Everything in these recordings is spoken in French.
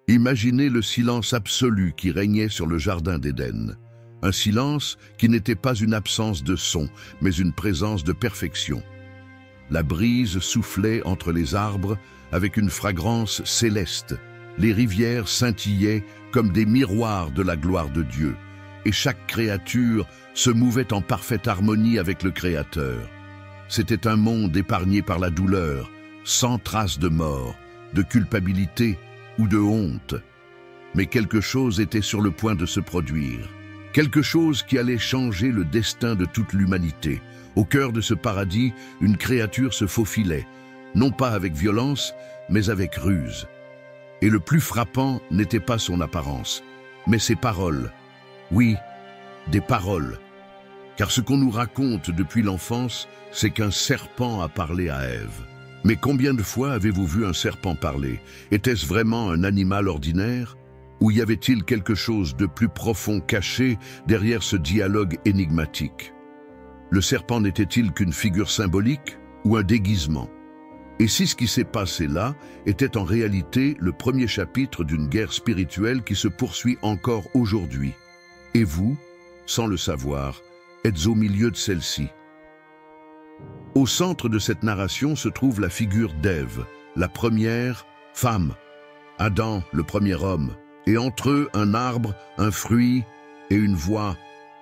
Imaginez le silence absolu qui régnait sur le jardin d'Éden. Un silence qui n'était pas une absence de son, mais une présence de perfection. La brise soufflait entre les arbres avec une fragrance céleste. Les rivières scintillaient comme des miroirs de la gloire de Dieu, et chaque créature se mouvait en parfaite harmonie avec le Créateur. C'était un monde épargné par la douleur, sans trace de mort, de culpabilité ou de honte. Mais quelque chose était sur le point de se produire. Quelque chose qui allait changer le destin de toute l'humanité. Au cœur de ce paradis, une créature se faufilait, non pas avec violence, mais avec ruse. Et le plus frappant n'était pas son apparence, mais ses paroles. Oui, des paroles. Car ce qu'on nous raconte depuis l'enfance, c'est qu'un serpent a parlé à Ève. Mais combien de fois avez-vous vu un serpent parler? Était-ce vraiment un animal ordinaire? Ou y avait-il quelque chose de plus profond caché derrière ce dialogue énigmatique? Le serpent n'était-il qu'une figure symbolique ou un déguisement? Et si ce qui s'est passé là était en réalité le premier chapitre d'une guerre spirituelle qui se poursuit encore aujourd'hui? Et vous, sans le savoir, êtes au milieu de celle-ci. Au centre de cette narration se trouve la figure d'Ève, la première femme, Adam, le premier homme, et entre eux un arbre, un fruit et une voix.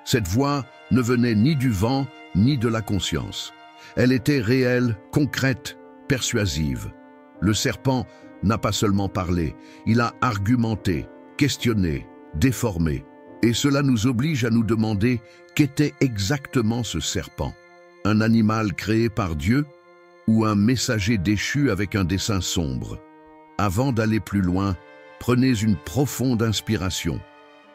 Cette voix ne venait ni du vent ni de la conscience. Elle était réelle, concrète, persuasive. Le serpent n'a pas seulement parlé, il a argumenté, questionné, déformé. Et cela nous oblige à nous demander qu'était exactement ce serpent. Un animal créé par Dieu ou un messager déchu avec un dessein sombre? Avant d'aller plus loin, prenez une profonde inspiration,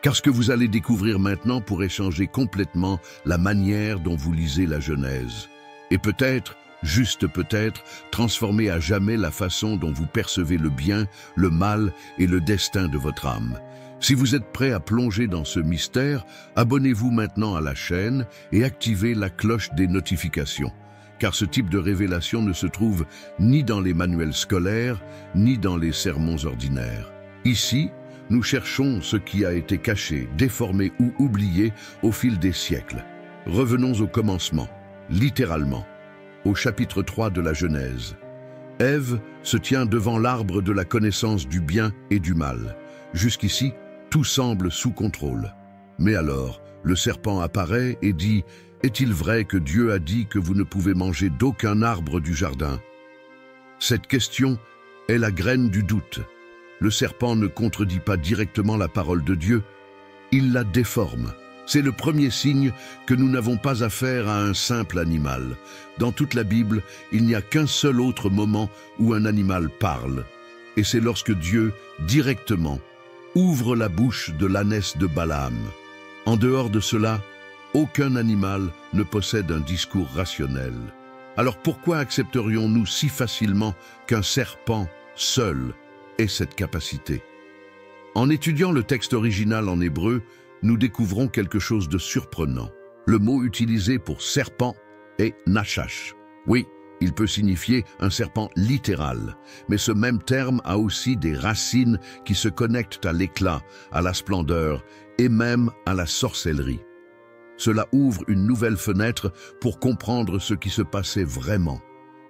car ce que vous allez découvrir maintenant pourrait changer complètement la manière dont vous lisez la Genèse. Et peut-être, juste peut-être, transformer à jamais la façon dont vous percevez le bien, le mal et le destin de votre âme. Si vous êtes prêt à plonger dans ce mystère, abonnez-vous maintenant à la chaîne et activez la cloche des notifications, car ce type de révélation ne se trouve ni dans les manuels scolaires, ni dans les sermons ordinaires. Ici, nous cherchons ce qui a été caché, déformé ou oublié au fil des siècles. Revenons au commencement, littéralement, au chapitre 3 de la Genèse. Ève se tient devant l'arbre de la connaissance du bien et du mal. Jusqu'ici, tout semble sous contrôle. Mais alors, le serpent apparaît et dit « Est-il vrai que Dieu a dit que vous ne pouvez manger d'aucun arbre du jardin ?» Cette question est la graine du doute. Le serpent ne contredit pas directement la parole de Dieu, il la déforme. C'est le premier signe que nous n'avons pas affaire à un simple animal. Dans toute la Bible, il n'y a qu'un seul autre moment où un animal parle. Et c'est lorsque Dieu, directement, ouvre la bouche de l'ânesse de Balaam. En dehors de cela, aucun animal ne possède un discours rationnel. Alors pourquoi accepterions-nous si facilement qu'un serpent, seul, ait cette capacité? En étudiant le texte original en hébreu, nous découvrons quelque chose de surprenant. Le mot utilisé pour serpent est nachash. Oui, il peut signifier un serpent littéral, mais ce même terme a aussi des racines qui se connectent à l'éclat, à la splendeur et même à la sorcellerie. Cela ouvre une nouvelle fenêtre pour comprendre ce qui se passait vraiment.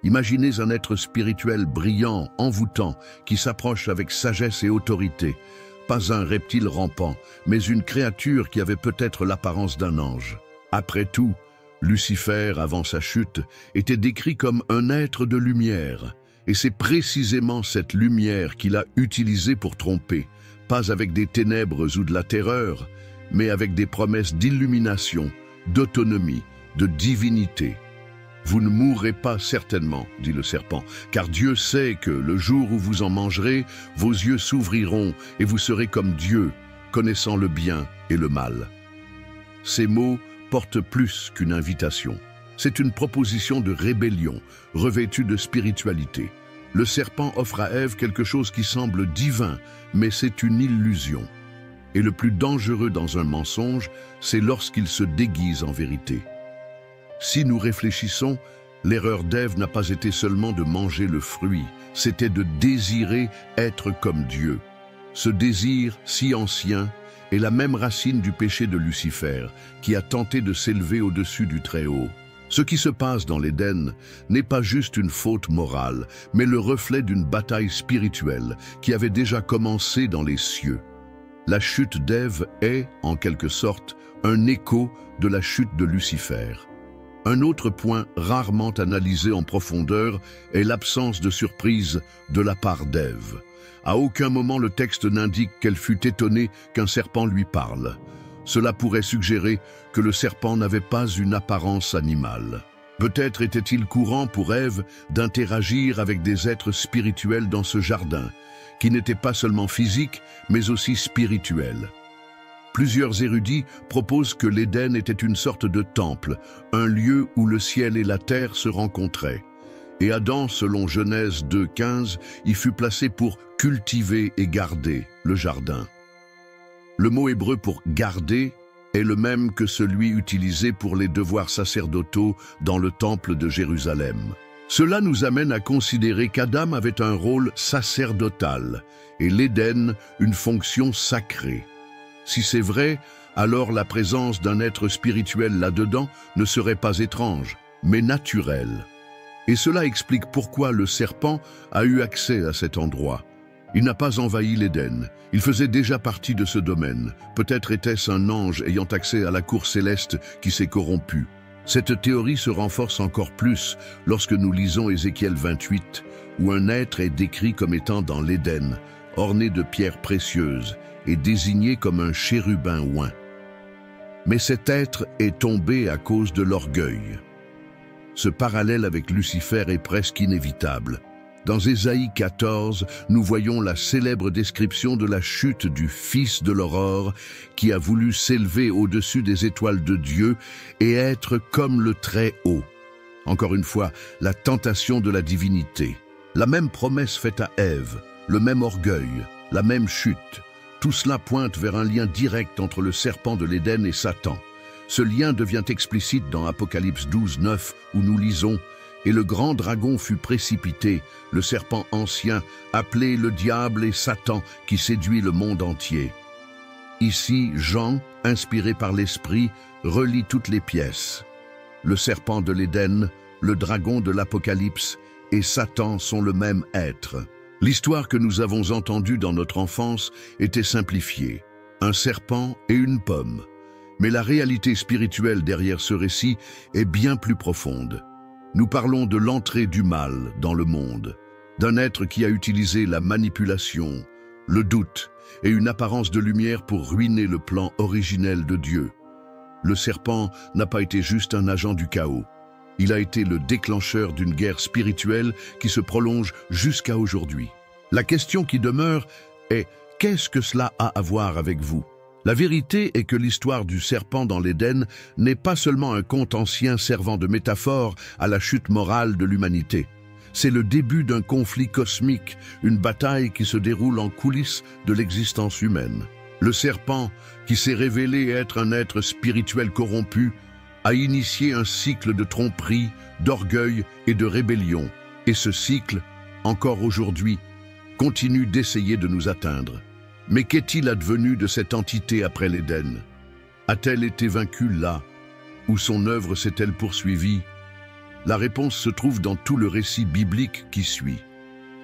Imaginez un être spirituel brillant, envoûtant, qui s'approche avec sagesse et autorité. Pas un reptile rampant, mais une créature qui avait peut-être l'apparence d'un ange. Après tout, Lucifer, avant sa chute, était décrit comme un être de lumière. Et c'est précisément cette lumière qu'il a utilisée pour tromper, pas avec des ténèbres ou de la terreur, mais avec des promesses d'illumination, d'autonomie, de divinité. « Vous ne mourrez pas certainement, dit le serpent, car Dieu sait que le jour où vous en mangerez, vos yeux s'ouvriront et vous serez comme Dieu, connaissant le bien et le mal. » Ces mots portent plus qu'une invitation. C'est une proposition de rébellion, revêtue de spiritualité. Le serpent offre à Ève quelque chose qui semble divin, mais c'est une illusion. Et le plus dangereux dans un mensonge, c'est lorsqu'il se déguise en vérité. Si nous réfléchissons, l'erreur d'Ève n'a pas été seulement de manger le fruit, c'était de désirer être comme Dieu. Ce désir si ancien est la même racine du péché de Lucifer, qui a tenté de s'élever au-dessus du Très-Haut. Ce qui se passe dans l'Éden n'est pas juste une faute morale, mais le reflet d'une bataille spirituelle qui avait déjà commencé dans les cieux. La chute d'Ève est, en quelque sorte, un écho de la chute de Lucifer. Un autre point rarement analysé en profondeur est l'absence de surprise de la part d'Ève. À aucun moment le texte n'indique qu'elle fut étonnée qu'un serpent lui parle. Cela pourrait suggérer que le serpent n'avait pas une apparence animale. Peut-être était-il courant pour Ève d'interagir avec des êtres spirituels dans ce jardin, qui n'était pas seulement physique, mais aussi spirituel. Plusieurs érudits proposent que l'Éden était une sorte de temple, un lieu où le ciel et la terre se rencontraient. Et Adam, selon Genèse 2:15, y fut placé pour cultiver et garder le jardin. Le mot hébreu pour « garder » est le même que celui utilisé pour les devoirs sacerdotaux dans le temple de Jérusalem. Cela nous amène à considérer qu'Adam avait un rôle sacerdotal et l'Éden une fonction sacrée. Si c'est vrai, alors la présence d'un être spirituel là-dedans ne serait pas étrange, mais naturelle. Et cela explique pourquoi le serpent a eu accès à cet endroit. Il n'a pas envahi l'Éden, il faisait déjà partie de ce domaine. Peut-être était-ce un ange ayant accès à la cour céleste qui s'est corrompu. Cette théorie se renforce encore plus lorsque nous lisons Ézéchiel 28, où un être est décrit comme étant dans l'Éden, orné de pierres précieuses et désigné comme un chérubin oint. Mais cet être est tombé à cause de l'orgueil. Ce parallèle avec Lucifer est presque inévitable. Dans Ésaïe 14, nous voyons la célèbre description de la chute du fils de l'aurore qui a voulu s'élever au-dessus des étoiles de Dieu et être comme le Très-Haut. Encore une fois, la tentation de la divinité. La même promesse faite à Ève, le même orgueil, la même chute. Tout cela pointe vers un lien direct entre le serpent de l'Éden et Satan. Ce lien devient explicite dans Apocalypse 12:9 où nous lisons « Et le grand dragon fut précipité, le serpent ancien, appelé le diable et Satan, qui séduit le monde entier. » Ici, Jean, inspiré par l'Esprit, relie toutes les pièces. Le serpent de l'Éden, le dragon de l'Apocalypse et Satan sont le même être. L'histoire que nous avons entendue dans notre enfance était simplifiée. Un serpent et une pomme. Mais la réalité spirituelle derrière ce récit est bien plus profonde. Nous parlons de l'entrée du mal dans le monde, d'un être qui a utilisé la manipulation, le doute et une apparence de lumière pour ruiner le plan originel de Dieu. Le serpent n'a pas été juste un agent du chaos. Il a été le déclencheur d'une guerre spirituelle qui se prolonge jusqu'à aujourd'hui. La question qui demeure est « qu'est-ce que cela a à voir avec vous ?» La vérité est que l'histoire du serpent dans l'Éden n'est pas seulement un conte ancien servant de métaphore à la chute morale de l'humanité. C'est le début d'un conflit cosmique, une bataille qui se déroule en coulisses de l'existence humaine. Le serpent, qui s'est révélé être un être spirituel corrompu, a initié un cycle de tromperie, d'orgueil et de rébellion. Et ce cycle, encore aujourd'hui, continue d'essayer de nous atteindre. Mais qu'est-il advenu de cette entité après l'Éden? A-t-elle été vaincue là? Ou son œuvre s'est-elle poursuivie? La réponse se trouve dans tout le récit biblique qui suit.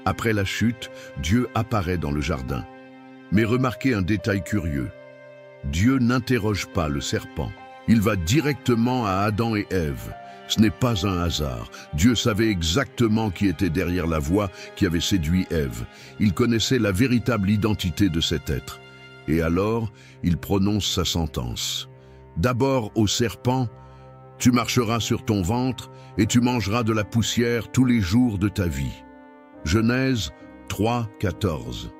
Après la chute, Dieu apparaît dans le jardin. Mais remarquez un détail curieux. Dieu n'interroge pas le serpent. Il va directement à Adam et Ève. Ce n'est pas un hasard. Dieu savait exactement qui était derrière la voix qui avait séduit Ève. Il connaissait la véritable identité de cet être. Et alors, il prononce sa sentence. D'abord au serpent, « Tu marcheras sur ton ventre et tu mangeras de la poussière tous les jours de ta vie. » Genèse 3:14.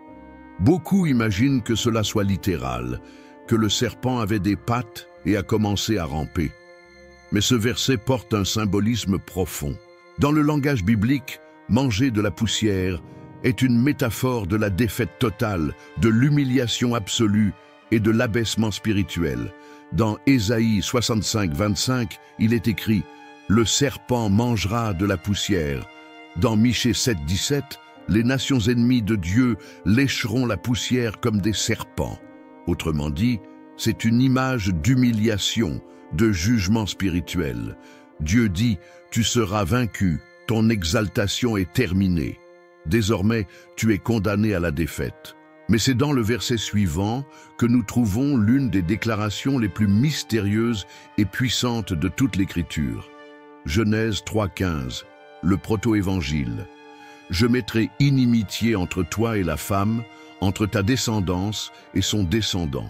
Beaucoup imaginent que cela soit littéral, que le serpent avait des pattes et a commencé à ramper. Mais ce verset porte un symbolisme profond. Dans le langage biblique, manger de la poussière est une métaphore de la défaite totale, de l'humiliation absolue et de l'abaissement spirituel. Dans Ésaïe 65:25, il est écrit « Le serpent mangera de la poussière ». Dans Michée 7:17, Les nations ennemies de Dieu lécheront la poussière comme des serpents. Autrement dit, c'est une image d'humiliation, de jugement spirituel. Dieu dit, tu seras vaincu, ton exaltation est terminée. Désormais, tu es condamné à la défaite. Mais c'est dans le verset suivant que nous trouvons l'une des déclarations les plus mystérieuses et puissantes de toute l'Écriture. Genèse 3,15, le proto-évangile. « Je mettrai inimitié entre toi et la femme, entre ta descendance et son descendant.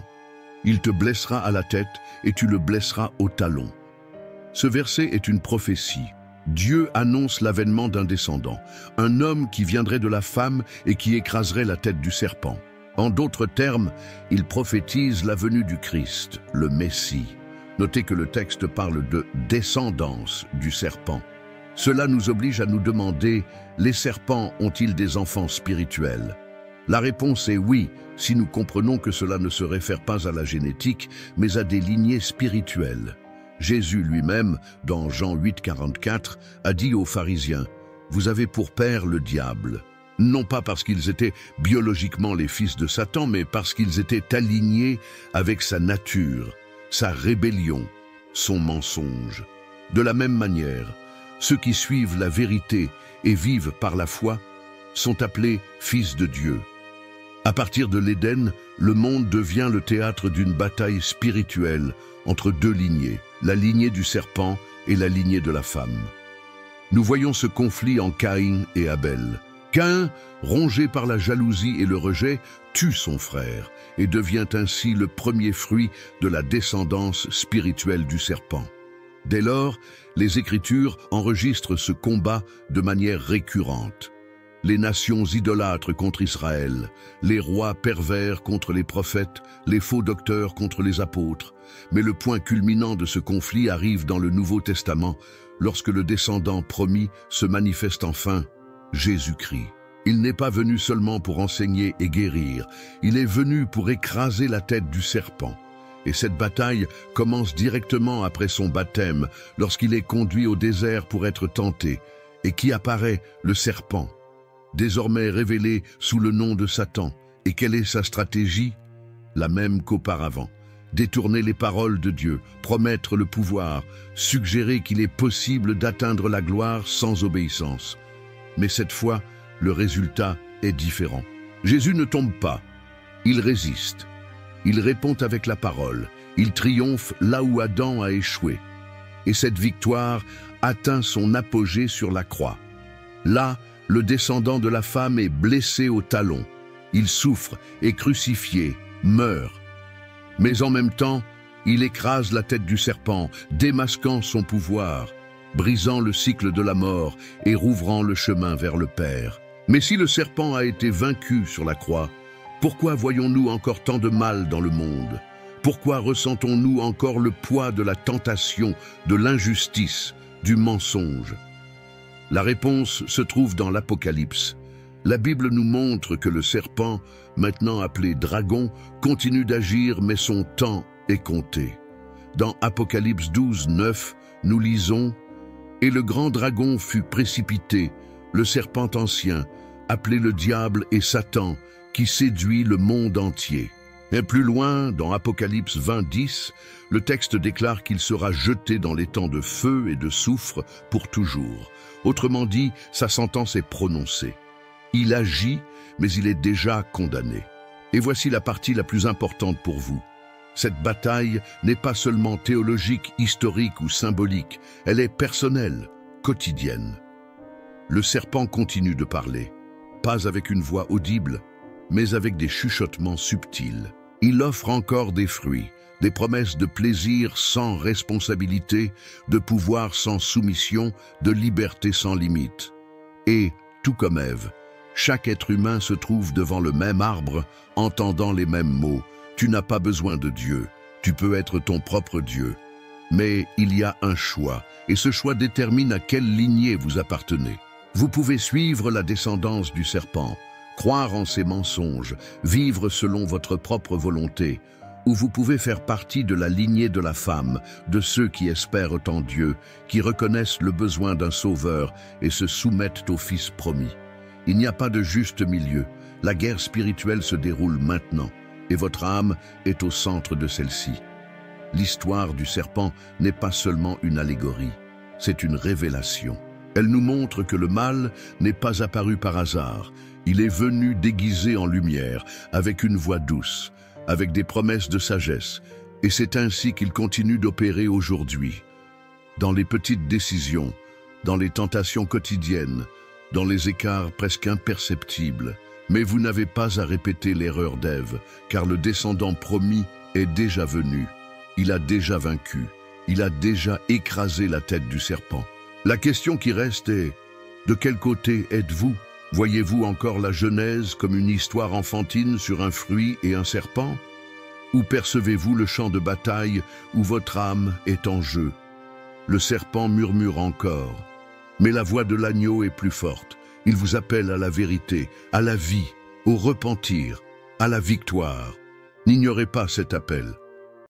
Il te blessera à la tête et tu le blesseras au talon. » Ce verset est une prophétie. Dieu annonce l'avènement d'un descendant, un homme qui viendrait de la femme et qui écraserait la tête du serpent. En d'autres termes, il prophétise la venue du Christ, le Messie. Notez que le texte parle de descendance du serpent. Cela nous oblige à nous demander, les serpents ont-ils des enfants spirituels? La réponse est oui, si nous comprenons que cela ne se réfère pas à la génétique, mais à des lignées spirituelles. Jésus lui-même, dans Jean 8,44, a dit aux pharisiens, « Vous avez pour père le diable ». Non pas parce qu'ils étaient biologiquement les fils de Satan, mais parce qu'ils étaient alignés avec sa nature, sa rébellion, son mensonge. De la même manière, ceux qui suivent la vérité et vivent par la foi sont appelés fils de Dieu. À partir de l'Éden, le monde devient le théâtre d'une bataille spirituelle entre deux lignées, la lignée du serpent et la lignée de la femme. Nous voyons ce conflit en Caïn et Abel. Caïn, rongé par la jalousie et le rejet, tue son frère et devient ainsi le premier fruit de la descendance spirituelle du serpent. Dès lors, les Écritures enregistrent ce combat de manière récurrente. Les nations idolâtres contre Israël, les rois pervers contre les prophètes, les faux docteurs contre les apôtres. Mais le point culminant de ce conflit arrive dans le Nouveau Testament, lorsque le descendant promis se manifeste enfin, Jésus-Christ. Il n'est pas venu seulement pour enseigner et guérir, il est venu pour écraser la tête du serpent. Et cette bataille commence directement après son baptême, lorsqu'il est conduit au désert pour être tenté, et qui apparaît le serpent, désormais révélé sous le nom de Satan. Et quelle est sa stratégie? La même qu'auparavant. Détourner les paroles de Dieu, promettre le pouvoir, suggérer qu'il est possible d'atteindre la gloire sans obéissance. Mais cette fois, le résultat est différent. Jésus ne tombe pas, il résiste. Il répond avec la parole, il triomphe là où Adam a échoué. Et cette victoire atteint son apogée sur la croix. Là, le descendant de la femme est blessé au talon. Il souffre, est crucifié, meurt. Mais en même temps, il écrase la tête du serpent, démasquant son pouvoir, brisant le cycle de la mort et rouvrant le chemin vers le Père. Mais si le serpent a été vaincu sur la croix, pourquoi voyons-nous encore tant de mal dans le monde? Pourquoi ressentons-nous encore le poids de la tentation, de l'injustice, du mensonge? La réponse se trouve dans l'Apocalypse. La Bible nous montre que le serpent, maintenant appelé dragon, continue d'agir, mais son temps est compté. Dans Apocalypse 12, 9, nous lisons « Et le grand dragon fut précipité, le serpent ancien, appelé le diable et Satan, qui séduit le monde entier. » Et plus loin, dans Apocalypse 20, 10, le texte déclare qu'il sera jeté dans les temps de feu et de soufre pour toujours. Autrement dit, sa sentence est prononcée. Il agit, mais il est déjà condamné. Et voici la partie la plus importante pour vous. Cette bataille n'est pas seulement théologique, historique ou symbolique, elle est personnelle, quotidienne. Le serpent continue de parler, pas avec une voix audible, mais avec des chuchotements subtils. Il offre encore des fruits, des promesses de plaisir sans responsabilité, de pouvoir sans soumission, de liberté sans limite. Et, tout comme Ève, chaque être humain se trouve devant le même arbre, entendant les mêmes mots. Tu n'as pas besoin de Dieu, tu peux être ton propre Dieu. Mais il y a un choix, et ce choix détermine à quelle lignée vous appartenez. Vous pouvez suivre la descendance du serpent, croire en ses mensonges, vivre selon votre propre volonté, ou vous pouvez faire partie de la lignée de la femme, de ceux qui espèrent en Dieu, qui reconnaissent le besoin d'un sauveur et se soumettent au Fils promis. Il n'y a pas de juste milieu. La guerre spirituelle se déroule maintenant, et votre âme est au centre de celle-ci. L'histoire du serpent n'est pas seulement une allégorie, c'est une révélation. Elle nous montre que le mal n'est pas apparu par hasard. Il est venu déguisé en lumière, avec une voix douce, avec des promesses de sagesse, et c'est ainsi qu'il continue d'opérer aujourd'hui. Dans les petites décisions, dans les tentations quotidiennes, dans les écarts presque imperceptibles. Mais vous n'avez pas à répéter l'erreur d'Ève, car le descendant promis est déjà venu. Il a déjà vaincu. Il a déjà écrasé la tête du serpent. La question qui reste est, de quel côté êtes-vous? Voyez-vous encore la Genèse comme une histoire enfantine sur un fruit et un serpent? Ou percevez-vous le champ de bataille où votre âme est en jeu? Le serpent murmure encore, mais la voix de l'agneau est plus forte. Il vous appelle à la vérité, à la vie, au repentir, à la victoire. N'ignorez pas cet appel.